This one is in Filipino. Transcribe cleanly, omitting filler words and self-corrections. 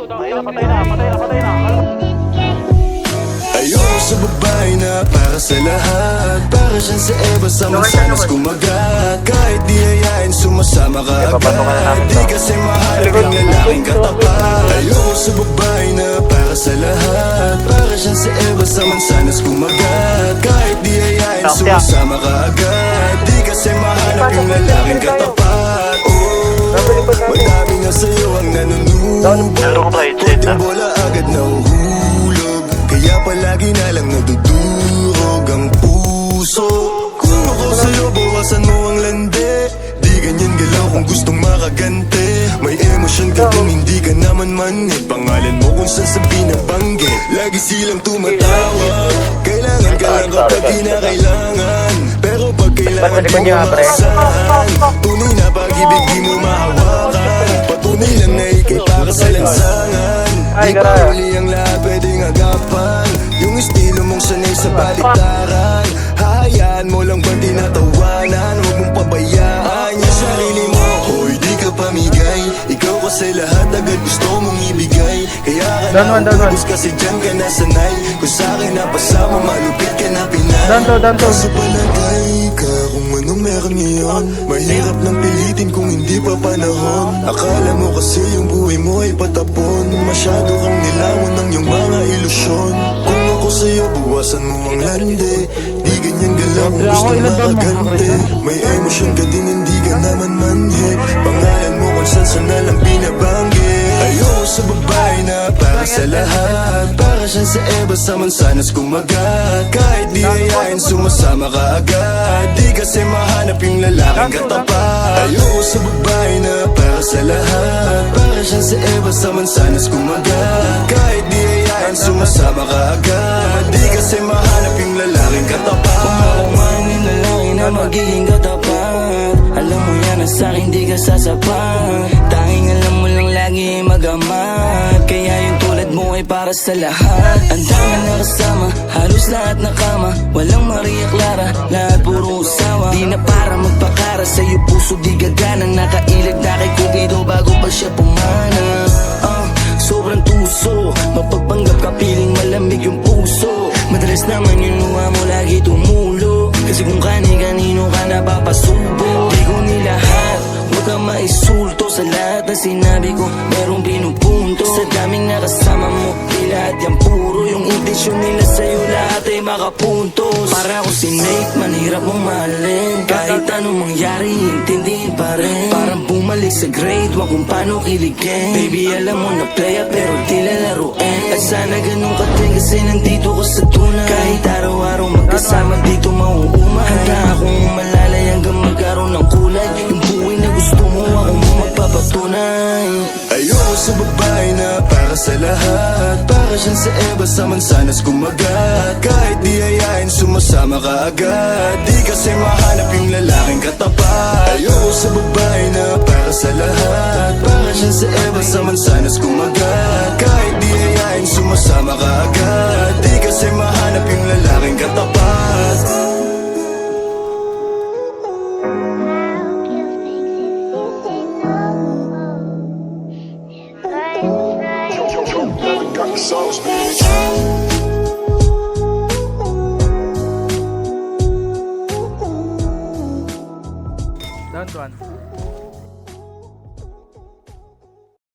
Ayoko sa babae na para sa lahat. Para siyang sa Eva sa mansanas kumagat. Kahit di hayain sumasama ka agad. Di kasi mahanap yung lalaking katapat. Ayoko sa babae na para sa lahat. Para siyang sa Eva sa mansanas kumagat. Kahit di hayain sumasama ka agad. Di kasi mahanap yung lalaking katapat. Madami nga sa'yo ang nanunubo. Puting bola agad nahuhulog. Kaya palagi na lang nadudurog ang puso. Kung ako sa'yo, bawasan mo ang lande. Di ganyan galaw kung gustong makagante. May emosyon ka kung hindi ka naman manhid. Pangalan mo kung saan sa binabanggit. Lagi silang tumatawag. Kailangan ka lang kapag kinakailangan. Pero pag kailangan di mo maasahan. Tunay na pag-ibig di mo mahawakan. Patunay lang na ikay para sa lansangan. Di pa huli ang lahat pwedeng agapan. Yung estilo mong sanay sa baliktaran. Hahayaan mo lang bang tinatawanan. Huwag mong pabayaan yung sarili mo. Hoy di ka pamigay. Ikaw kasi lahat agad gusto mong ibigay. Kaya ka naubos kasi dyan ka nasanay. Kung sa'kin napasama malupit ka na pinay. Kaso palagay ka kung anong meron ngayon. Mahirap lang pilitin kung hindi pa panahon. Akala mo kasi yung buhay mo ay patapon. Masyado kang nilawan ng iyong mga ilusyon. Kung ako sa'yo buwasan mo ang lande. Di ganyan galaw kung gusto makagante. May emosyon ka din hindi ka naman manhe. Pangalan mo kung saan na lang binabanggit. Ayoko sa babae na para sa lahat. Para siyang sa Eva sa mansanas kumagat. Kahit di hayain sumasama ka agad. Di kasi mahanap yung lalaking katapat. Ayoko sa babae na para sa lahat. Para siyang sa Eva sa mansanas kumagat. Kahit di hayain sumasama ka agad. Di kasi mahanap yung lalaking katapat. Pumakaman yung lalaki na magiging katapat. Alam mo yan na sa'kin di ka sasapat. Tanging alam mo lang lagi magamat. Kaya yung tulad mo ay para sa lahat. Ang dami na kasama, halos lahat na kama. Walang Maria Clara, lahat puro usawa. Di na para magpakara, sa'yo puso di gagana. Nakailag na kay Cupido bago pa siya pumana. Sobrang tuso, mapagpanggap ka piling malamig yung puso. Madalas naman yung luha mo lagi tumulo. Kasi kung kani-kanino ka napapasubo. Di ko nilahat, huwag kang maisulto. Sa lahat na sinabi ko, merong pinupunto. Sa daming nakasama mo, di lahat yan puro. Yung intensyon nila sa'yo lahat ay makapuntos. Para ako si Nate, manhirap mong mahalin. Kahit anong mangyari, intindihin pa rin. Parang bumalik sa grade, wag kung paano kiligin. Baby, alam mo na playa pero di lalaruin. At sana ganun ka din kasi nandito ko sa tunay. Kahit araw-araw magkasama dito mauumay. Handa akong malalay hanggang magkaroon ng kulay. Yung buhay na gusto mo ako mo magpapatunay. Ayoko sa babae na para sa lahat. Para siyang sa Eva sa mansanas kumagat. Kahit di hayain sumasama ka agad. Di kasi mahanap yung lalaking katapat. Ayoko sa babae na para sa lahat. Para siyang sa Eva sa mansanas kumagat. Kahit di hayain sumasama ka agad. Di kasi mahanap yung lalaking katapat. Down to one.